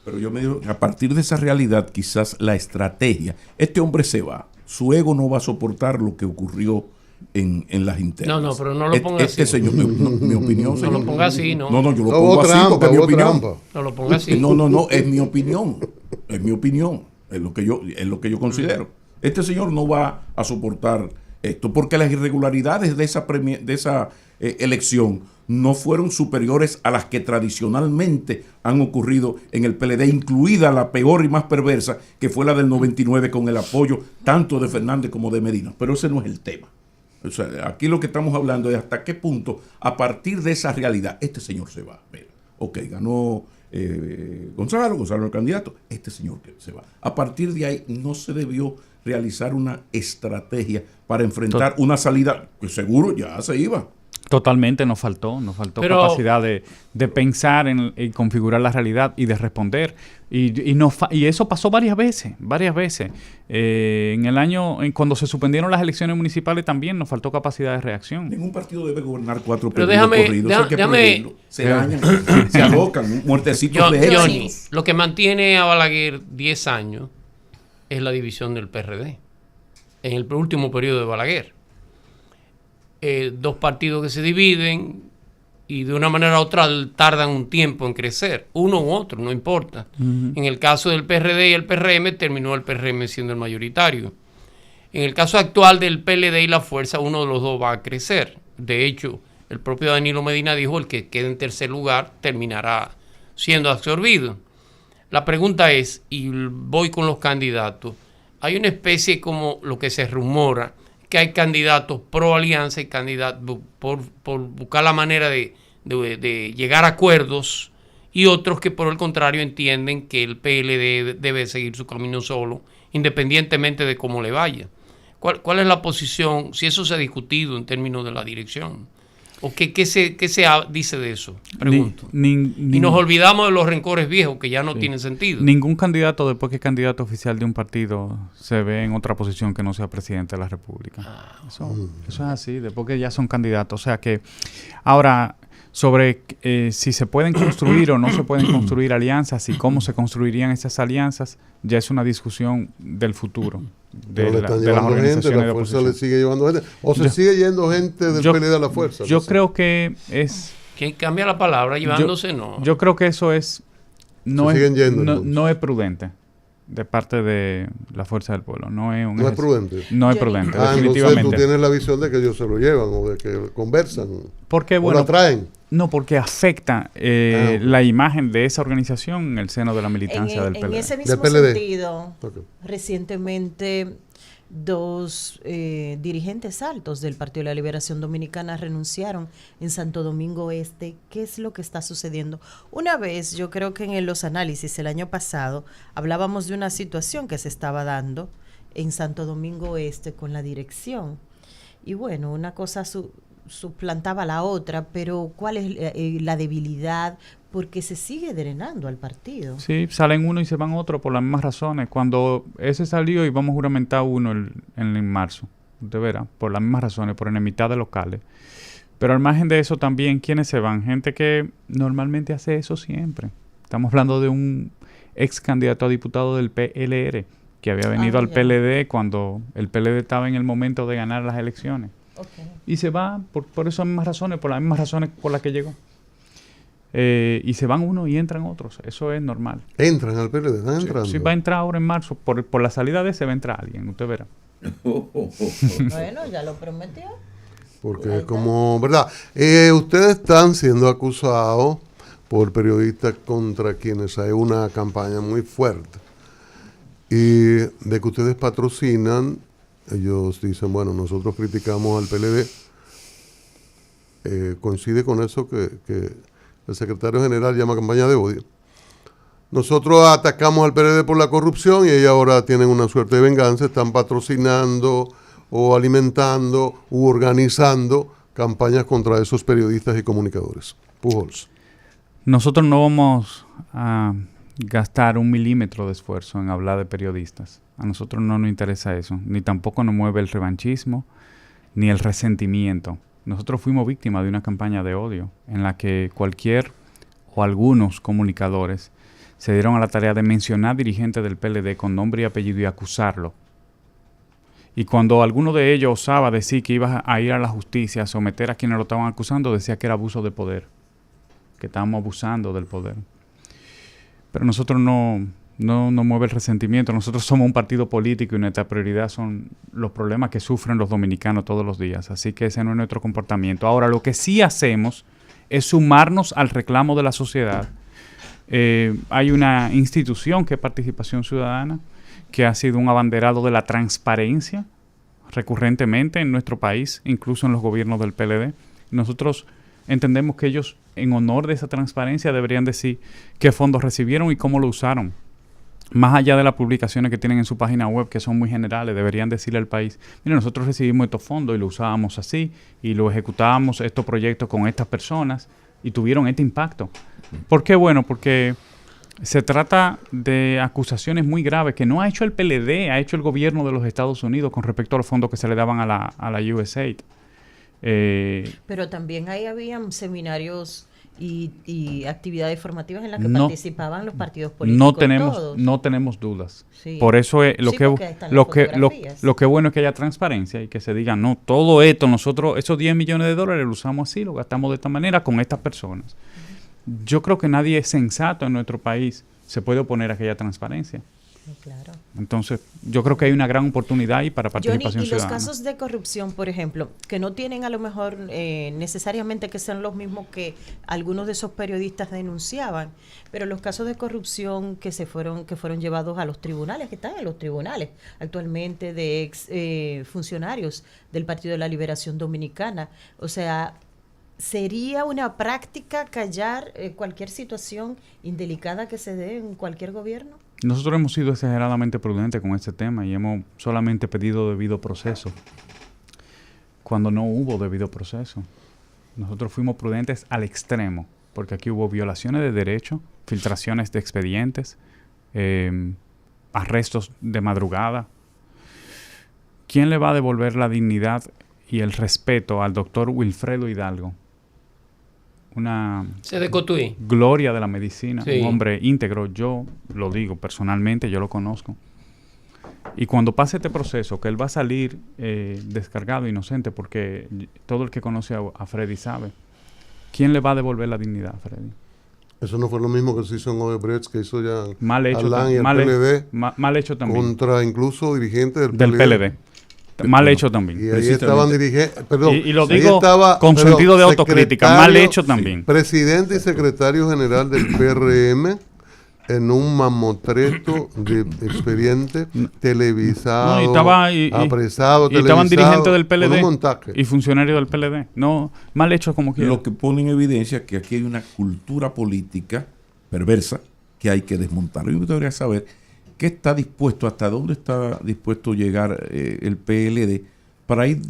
Pero yo me digo, a partir de esa realidad, quizás la estrategia, este hombre se va, su ego no va a soportar lo que ocurrió en las internas. No, pero no lo ponga así. Señor, mi opinión, señor. No lo ponga así, ¿no? No, yo lo pongo así porque es mi opinión. No lo ponga así. No, es mi opinión. Es mi opinión. Es lo que yo considero. Este señor no va a soportar esto porque las irregularidades de esa elección no fueron superiores a las que tradicionalmente han ocurrido en el PLD, incluida la peor y más perversa, que fue la del 99, con el apoyo tanto de Fernández como de Medina. Pero ese no es el tema. O sea, aquí lo que estamos hablando es hasta qué punto, a partir de esa realidad, este señor se va. Ok, ganó Gonzalo el candidato, este señor que se va. A partir de ahí no se debió realizar una estrategia para enfrentar una salida que seguro ya se iba. Totalmente, nos faltó capacidad de pensar en configurar la realidad y de responder. Y eso pasó varias veces. En el año, cuando se suspendieron las elecciones municipales, también nos faltó capacidad de reacción. Ningún partido debe gobernar 4 pero periodos corridos. Se dañan, se alocan, muertecitos de Johnny, lo que mantiene a Balaguer 10 años es la división del PRD. En el último periodo de Balaguer. 2 partidos que se dividen y de una manera u otra tardan un tiempo en crecer, uno u otro, no importa. En el caso del PRD y el PRM, terminó el PRM siendo el mayoritario. En el caso actual del PLD y la Fuerza, uno de los dos va a crecer. De hecho, el propio Danilo Medina dijo: el que quede en tercer lugar terminará siendo absorbido. La pregunta es, y voy con los candidatos, hay una especie como lo que se rumora, que hay candidatos pro alianza y candidatos por buscar la manera de llegar a acuerdos, y otros que por el contrario entienden que el PLD debe seguir su camino solo, independientemente de cómo le vaya. ¿Cuál es la posición, si eso se ha discutido en términos de la dirección? ¿O qué se dice de eso? Pregunto. Y nos olvidamos de los rencores viejos que ya no tienen sentido. Ningún candidato, después que es candidato oficial de un partido, se ve en otra posición que no sea presidente de la República. Eso es así, después que ya son candidatos. O sea que ahora, sobre si se pueden construir o no se pueden construir alianzas y cómo se construirían esas alianzas, ya es una discusión del futuro. De las organizaciones, la Fuerza le sigue llevando gente, o se sigue yendo gente del PLD a la Fuerza. Yo creo que es... ¿Quién cambia la palabra? Llevándose no. Yo creo que eso es... No es prudente de parte de la Fuerza del Pueblo. No es prudente. No es prudente, definitivamente. Entonces tú tienes la visión de que ellos se lo llevan o de que conversan. Porque, o la traen. No, porque afecta la imagen de esa organización en el seno de la militancia del PLD. En ese mismo sentido, recientemente 2 dirigentes altos del Partido de la Liberación Dominicana renunciaron en Santo Domingo Este. ¿Qué es lo que está sucediendo? Una vez, yo creo que en los análisis el año pasado, hablábamos de una situación que se estaba dando en Santo Domingo Este con la dirección. Y bueno, una cosa suplantaba la otra, pero ¿cuál es la debilidad? Porque se sigue drenando al partido. Sí, salen uno y se van otro por las mismas razones. Cuando ese salió íbamos a juramentar uno en marzo, de veras, por las mismas razones, por enemistad de locales. Pero al margen de eso también, ¿quiénes se van? Gente que normalmente hace eso siempre. Estamos hablando de un ex candidato a diputado del PLR, que había venido al PLD cuando el PLD estaba en el momento de ganar las elecciones. Okay. Y se va por esas mismas razones, por las mismas razones por las que llegó. Y se van unos y entran otros. Eso es normal. ¿Entran al PLD? ¿Están entrando? Sí, va a entrar ahora en marzo. Por la salida de ese va a entrar alguien, usted verá. Bueno, ya lo prometió. Porque como, ¿verdad? Ustedes están siendo acusados por periodistas contra quienes hay una campaña muy fuerte. Y de que ustedes patrocinan. Ellos dicen, bueno, nosotros criticamos al PLD. Coincide con eso que el secretario general llama campaña de odio. Nosotros atacamos al PLD por la corrupción y ellos ahora tienen una suerte de venganza, están patrocinando o alimentando u organizando campañas contra esos periodistas y comunicadores. Pujols. Nosotros no vamos a gastar 1 milímetro de esfuerzo en hablar de periodistas. A nosotros no nos interesa eso, ni tampoco nos mueve el revanchismo, ni el resentimiento. Nosotros fuimos víctimas de una campaña de odio en la que cualquier o algunos comunicadores se dieron a la tarea de mencionar dirigentes del PLD con nombre y apellido y acusarlo. Y cuando alguno de ellos osaba decir que iba a ir a la justicia a someter a quienes lo estaban acusando, decía que era abuso de poder, que estábamos abusando del poder. Pero nosotros no mueve el resentimiento. Nosotros somos un partido político y nuestra prioridad son los problemas que sufren los dominicanos todos los días. Así que ese no es nuestro comportamiento. Ahora, lo que sí hacemos es sumarnos al reclamo de la sociedad. Hay una institución que es Participación Ciudadana, que ha sido un abanderado de la transparencia recurrentemente en nuestro país, incluso en los gobiernos del PLD. Nosotros entendemos que ellos, en honor de esa transparencia, deberían decir qué fondos recibieron y cómo lo usaron. Más allá de las publicaciones que tienen en su página web, que son muy generales, deberían decirle al país, mire, nosotros recibimos estos fondos y lo usábamos así, y lo ejecutábamos estos proyectos con estas personas, y tuvieron este impacto. ¿Por qué? Bueno, porque se trata de acusaciones muy graves que no ha hecho el PLD, ha hecho el gobierno de los Estados Unidos con respecto a los fondos que se le daban a la USAID. Pero también ahí habían seminarios y actividades formativas en las que participaban los partidos políticos. No tenemos dudas. Sí. Por eso es lo que bueno es que haya transparencia y que se diga, no, todo esto, nosotros esos 10 millones de dólares lo usamos así, lo gastamos de esta manera con estas personas. Yo creo que nadie sensato en nuestro país se puede oponer a aquella transparencia. Claro. Entonces, yo creo que hay una gran oportunidad ahí para participación Johnny, y ciudadana. los casos de corrupción, por ejemplo, que no tienen a lo mejor necesariamente que sean los mismos que algunos de esos periodistas denunciaban, pero los casos de corrupción que fueron llevados a los tribunales, que están en los tribunales actualmente, de ex funcionarios del Partido de la Liberación Dominicana, o sea, ¿sería una práctica callar cualquier situación indelicada que se dé en cualquier gobierno? Nosotros hemos sido exageradamente prudentes con este tema y hemos solamente pedido debido proceso cuando no hubo debido proceso. Nosotros fuimos prudentes al extremo, porque aquí hubo violaciones de derechos, filtraciones de expedientes, arrestos de madrugada. ¿Quién le va a devolver la dignidad y el respeto al doctor Wilfredo Hidalgo? Una gloria de la medicina, sí. Un hombre íntegro, yo lo digo personalmente, yo lo conozco. Y cuando pase este proceso, que él va a salir descargado, inocente, porque todo el que conoce a Freddy sabe, ¿quién le va a devolver la dignidad a Freddy? Eso no fue lo mismo que se hizo en Odebrecht, que hizo ya mal hecho, Alán y el PLD, mal hecho también. Contra incluso dirigentes del PLD. Mal hecho también. Y ahí estaban dirigentes, y lo digo con sentido de autocrítica, mal hecho también. Presidente y secretario general del PRM en un mamotreto de expediente televisado, apresado, y estaban dirigentes del PLD un montaje. Y funcionarios del PLD. No, mal hecho como quiera. Lo que pone en evidencia que aquí hay una cultura política perversa que hay que desmontar. Yo me gustaría saber ¿qué está dispuesto, hasta dónde está dispuesto a llegar el PLD para ir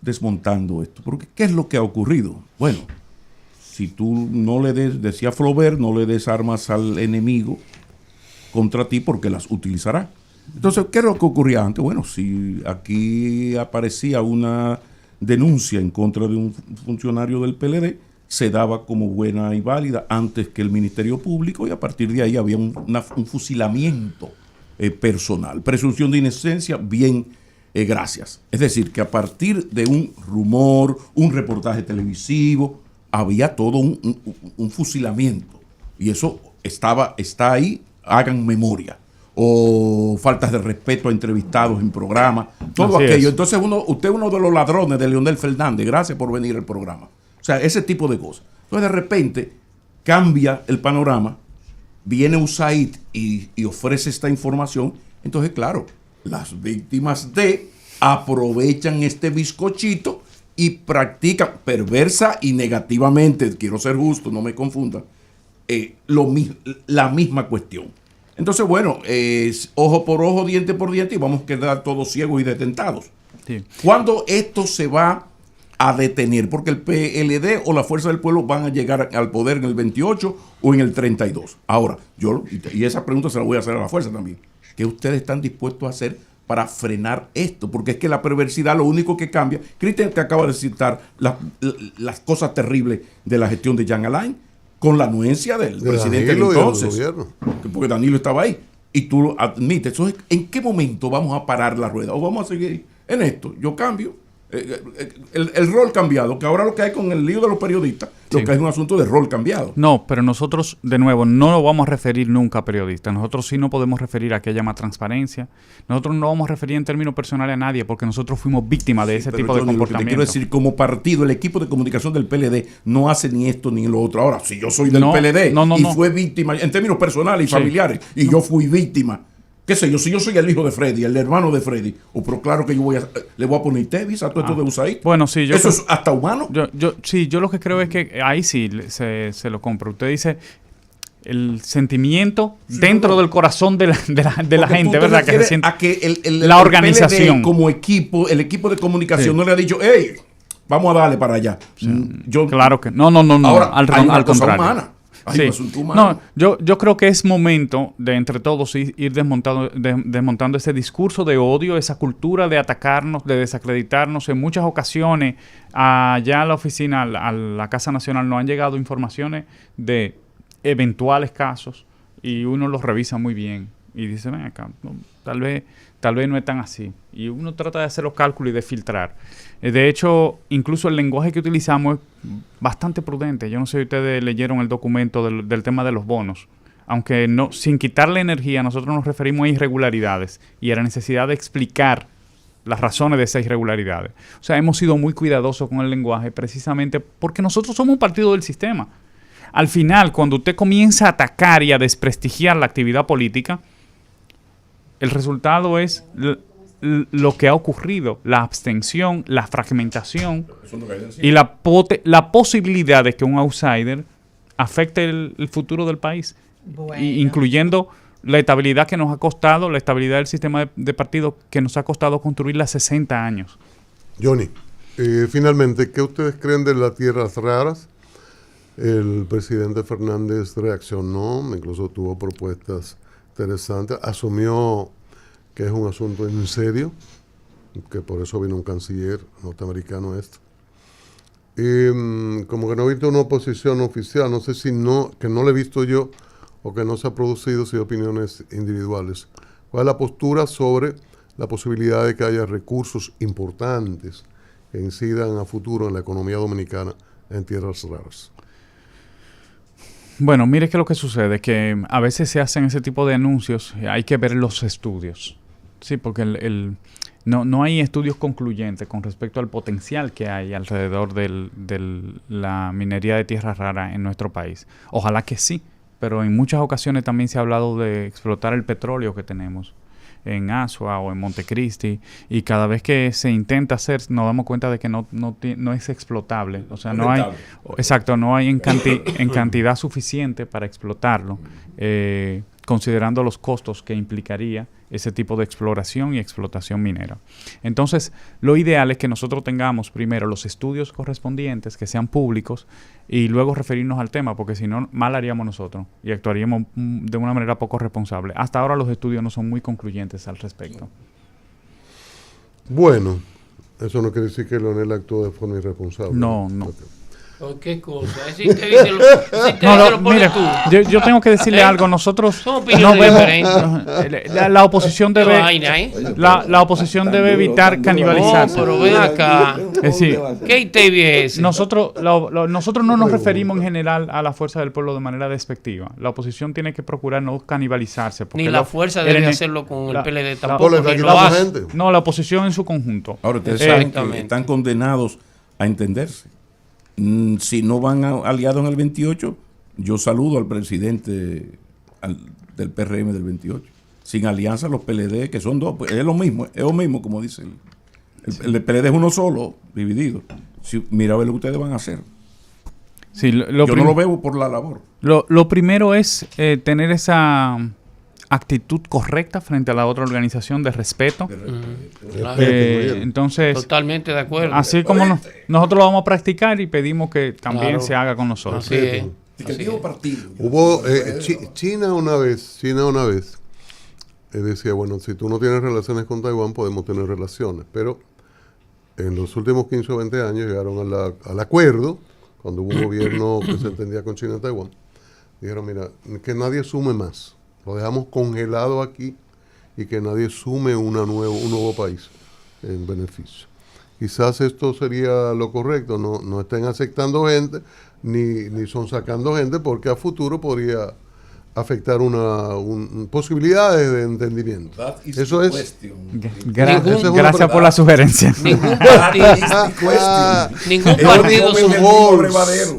desmontando esto? Porque ¿qué es lo que ha ocurrido? Bueno, si tú no le des, decía Flaubert, no le des armas al enemigo contra ti porque las utilizará. Entonces, ¿qué es lo que ocurría antes? Bueno, si aquí aparecía una denuncia en contra de un funcionario del PLD, se daba como buena y válida antes que el Ministerio Público y a partir de ahí había un fusilamiento personal. Presunción de inocencia, bien, gracias. Es decir, que a partir de un rumor, un reportaje televisivo, había todo un fusilamiento. Y eso está ahí, hagan memoria. O faltas de respeto a entrevistados en programas, todo aquello. Es. Entonces usted es uno de los ladrones de Leonel Fernández, gracias por venir al programa. O sea, ese tipo de cosas. Entonces, de repente, cambia el panorama, viene USAID y ofrece esta información. Entonces, claro, las víctimas aprovechan este bizcochito y practican perversa y negativamente, quiero ser justo, no me confunda, la misma cuestión. Entonces, bueno, ojo por ojo, diente por diente y vamos a quedar todos ciegos y detentados. Sí. ¿Cuándo esto se va a detener? Porque el PLD o la Fuerza del Pueblo van a llegar al poder en el 28 o en el 32. Ahora, y esa pregunta se la voy a hacer a la Fuerza también. ¿Qué ustedes están dispuestos a hacer para frenar esto? Porque es que la perversidad lo único que cambia. Cristian te acaba de citar las cosas terribles de la gestión de Jean Alain con la anuencia del presidente de entonces. Porque Danilo estaba ahí. Y tú lo admites. Entonces, ¿en qué momento vamos a parar la rueda? ¿O vamos a seguir en esto? Yo cambio. El rol cambiado, que ahora lo que hay con el lío de los periodistas, lo que hay es un asunto de rol cambiado. No, pero nosotros, de nuevo, no nos vamos a referir nunca a periodistas. Nosotros sí no podemos referir a que haya más transparencia. Nosotros no vamos a referir en términos personales a nadie, porque nosotros fuimos víctimas de ese tipo de comportamiento. Lo que te quiero decir, como partido, el equipo de comunicación del PLD no hace ni esto ni lo otro. Ahora, si yo soy del PLD y fue víctima, en términos personales y familiares, y yo fui víctima, qué sé yo, si yo soy el hijo de Freddy, el hermano de Freddy, pero claro que yo le voy a poner Tevis a todo esto de USAID. Bueno, sí, eso es hasta humano. Yo lo que creo es que ahí sí se lo compro. Usted dice el sentimiento dentro del corazón de la gente, ¿verdad? Que se siente a que la organización PLD como equipo, el equipo de comunicación no le ha dicho, hey, vamos a darle para allá. Claro que no. Ahora, al contrario. Humana. Sí. No, yo creo que es momento de entre todos ir desmontando ese discurso de odio, esa cultura de atacarnos, de desacreditarnos. En muchas ocasiones allá a la oficina, a la Casa Nacional, nos han llegado informaciones de eventuales casos y uno los revisa muy bien y dice, ven acá, no, tal vez no es tan así. Y uno trata de hacer los cálculos y de filtrar. De hecho, incluso el lenguaje que utilizamos es bastante prudente. Yo no sé si ustedes leyeron el documento del tema de los bonos. Aunque no, sin quitarle energía, nosotros nos referimos a irregularidades y a la necesidad de explicar las razones de esas irregularidades. O sea, hemos sido muy cuidadosos con el lenguaje precisamente porque nosotros somos un partido del sistema. Al final, cuando usted comienza a atacar y a desprestigiar la actividad política, el resultado es lo que ha ocurrido, la abstención, la fragmentación y la posibilidad de que un outsider afecte el futuro del país, incluyendo la estabilidad que nos ha costado, la estabilidad del sistema de partido que nos ha costado construirla 60 años. Johnny, finalmente, ¿qué ustedes creen de las tierras raras? El presidente Fernández reaccionó, incluso tuvo propuestas interesantes, asumió que es un asunto en serio, que por eso vino un canciller norteamericano a esto. Como que no he visto una oposición oficial, no sé si que no la he visto yo o que no se ha producido, si opiniones individuales. ¿Cuál es la postura sobre la posibilidad de que haya recursos importantes que incidan a futuro en la economía dominicana en tierras raras? Bueno, mire que lo que sucede, que a veces se hacen ese tipo de anuncios, hay que ver los estudios. Sí, porque no hay estudios concluyentes con respecto al potencial que hay alrededor de la minería de tierras raras en nuestro país. Ojalá que sí, pero en muchas ocasiones también se ha hablado de explotar el petróleo que tenemos en Asua o en Montecristi, y cada vez que se intenta hacer nos damos cuenta de que no es explotable, o sea, no hay en cantidad suficiente para explotarlo, considerando los costos que implicaría ese tipo de exploración y explotación minera. Entonces, lo ideal es que nosotros tengamos primero los estudios correspondientes, que sean públicos, y luego referirnos al tema, porque si no, mal haríamos nosotros y actuaríamos de una manera poco responsable. Hasta ahora los estudios no son muy concluyentes al respecto. Bueno, eso no quiere decir que Leonel actuó de forma irresponsable. No. Okay. ¿Qué cosa? Mira, yo tengo que decirle algo. Nosotros la oposición debe la oposición debe evitar canibalizarse. Pero ven acá. Es decir, ¿qué TV es? nosotros no nos referimos en general a la fuerza del pueblo de manera despectiva. La oposición tiene que procurar no canibalizarse. Porque ni la fuerza debe hacerlo con el PLD tampoco. No, la oposición en su conjunto. Ahora ustedes saben que están condenados a entenderse. Si no van aliados en el 28, yo saludo al presidente del PRM del 28. Sin alianza los PLD, que son dos, pues es lo mismo como dice el PLD es uno solo, dividido. Mira a ver lo que ustedes van a hacer. Sí, yo no lo veo por la labor. Lo primero es tener esa actitud correcta frente a la otra organización de respeto. Claro. Entonces, Totalmente de acuerdo. así como nosotros lo vamos a practicar y pedimos que también Claro. se haga con nosotros. Así es. Que el viejo partido. Hubo China una vez decía, bueno, si tú no tienes relaciones con Taiwán, podemos tener relaciones, pero en los últimos 15 o 20 años llegaron al acuerdo, cuando hubo un gobierno que se entendía con China y Taiwán, dijeron, mira, que nadie sume más, lo dejamos congelado aquí y que nadie sume un nuevo país en beneficio. Quizás esto sería lo correcto, no estén aceptando gente, ni son sacando gente, porque a futuro podría afectar posibilidades de entendimiento. Eso es. Gracias por la sugerencia.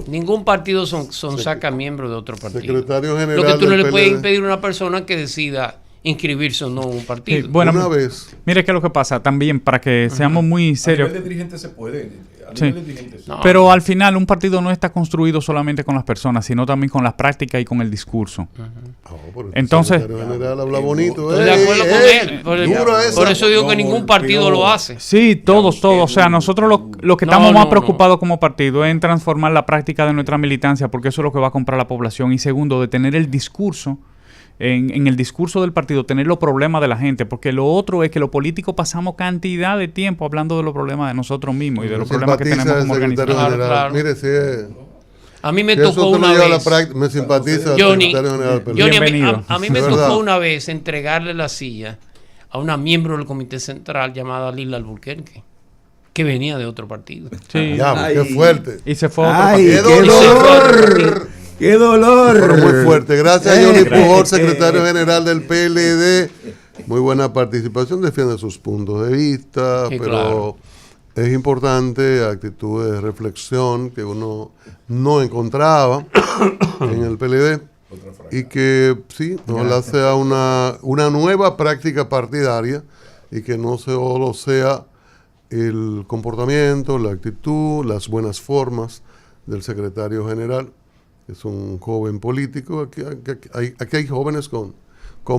Ningún partido saca miembros de otro partido. Secretario general Lo que tú no le del puedes PLD. impedir a una persona que decida inscribirse o no en un partido. Bueno, Una vez. mire qué es lo que pasa también, para que seamos muy A serios. nivel de dirigente se puede. A Sí. nivel de dirigente sí. No. Pero al final un partido no está construido solamente con las personas, sino también con las prácticas y con el discurso. Pero el Entonces- secretario general habla bonito. Estoy de acuerdo con él. Por eso digo que ningún partido lo hace. Sí, todos. O sea, nosotros lo que estamos No, más no, preocupados como partido es en transformar la práctica de nuestra militancia, porque eso es lo que va a comprar la población. Y segundo, de tener el discurso, en el discurso del partido, tener los problemas de la gente, porque lo otro es que los políticos pasamos cantidad de tiempo hablando de los problemas de nosotros mismos y de los problemas que Simpatiza tenemos el como secretario organización. general. Claro. Mire, si A mí me eso tocó te lo una lleva a la vez. práctica, me simpatiza el Johnny, secretario general del PLD. Johnny, Bienvenido. a mí me De verdad. tocó una vez entregarle la silla a una miembro del comité central llamada Lila Alburquerque, que venía de otro partido. Sí. Ya, qué Ay. fuerte. Y se fue a otro ¡Ay, partido. qué ¡Qué dolor! ¡Qué dolor! Pero muy fuerte. Gracias a Johnny Gracias. Pujol, secretario general del PLD. Muy buena participación, defiende sus puntos de vista, Sí, pero es importante actitudes de reflexión que uno no encontraba en el PLD y que sí, ojalá sea una nueva práctica partidaria y que no solo sea el comportamiento, la actitud, las buenas formas del secretario general. Es un joven político. Aquí hay jóvenes con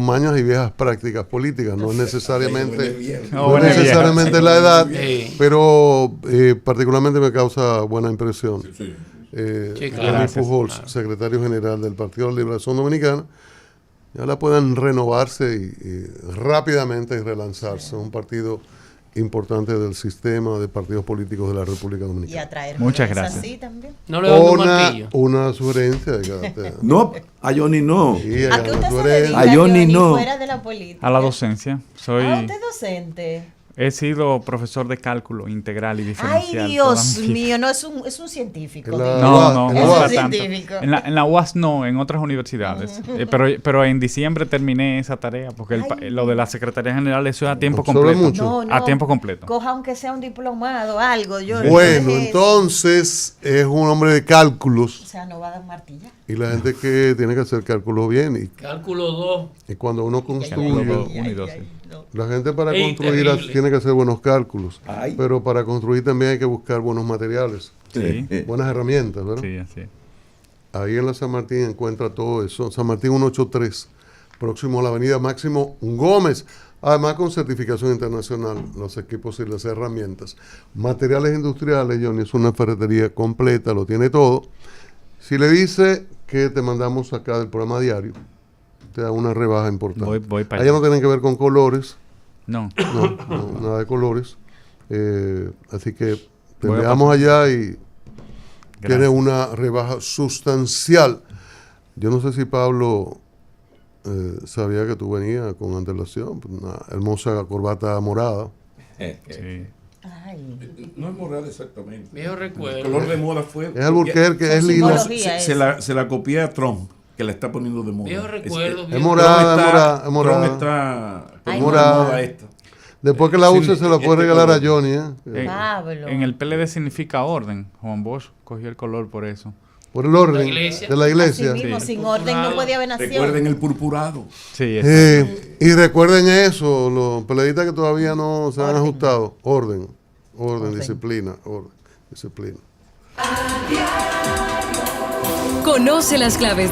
mañas y viejas prácticas políticas. No es necesariamente, no es necesariamente la edad, Sí. pero particularmente me causa buena impresión. Sí, Johnny claro. Pujols, secretario general del Partido de la Liberación Dominicana, ya la puedan renovarse y rápidamente y relanzarse. Un partido importante del sistema de partidos políticos de la República Y Dominicana. atraer Muchas jóvenes gracias. así también. No le dan un martillo. Una sugerencia de cada No, a Johnny no. Sí, ¿A qué una usted se sugerencia. dedica, A Johnny no. fuera de la política? A la docencia. ¿Usted es docente? He sido profesor de cálculo integral y diferencial. Ay, toda Dios mi vida. mío, no, es un científico. En la- digo. No, en no la es UAS. para tanto. Científico. En la UAS no, en otras universidades. Pero en diciembre terminé esa tarea, porque Ay. lo de la Secretaría General, eso es a tiempo Absorbe completo. mucho. A tiempo completo. Coja aunque sea un diplomado, algo. Yo, Bueno, ¿qué es eso? entonces es un hombre de cálculos O sea, no va a dar martilla. y la gente que tiene que hacer cálculos bien Cálculo 2. y cuando uno Cálculo construye, dos. 1 y 2. la gente para Ey, construir terrible. tiene que hacer buenos cálculos, Ay. pero para construir también hay que buscar buenos materiales, Sí. buenas herramientas, ¿verdad? Sí, así es. Ahí en la San Martín encuentra todo eso. San Martín 183, próximo a la avenida Máximo Gómez. Además con certificación internacional, los equipos y las herramientas. Materiales industriales, Johnny, es una ferretería completa, lo tiene todo. Si le dice que te mandamos acá del programa diario, te da una rebaja importante. Voy para Allá allá. no tienen que ver con colores, No. no, nada de colores. Así que te Voy a enviamos allá y tiene Gracias. una rebaja sustancial. Yo no sé si Pablo sabía que tú venías con antelación, una hermosa corbata morada. Sí. Ay. No es moral exactamente. Viejo El recuerdo. color de moda fue. Es Alburquerque, es Son lila. simbología. Se la copié a Trump, que la está poniendo de moda. Viejo recuerdo. Es viejo- morada, Trump es morada, es morada. Trump está poniendo morada. de moda esta. Después que la Sí, use se la puede este regalar a color. Johnny. Pablo. En el PLD significa orden. Juan Bosch cogió el color por eso. Por el orden La iglesia. de la iglesia. Así mismo, Sí. sin orden no puede haber nación. Recuerden el purpurado. Sí, Y recuerden eso, los peleadistas que todavía no se han ajustado. Orden, disciplina, disciplina. Conoce las claves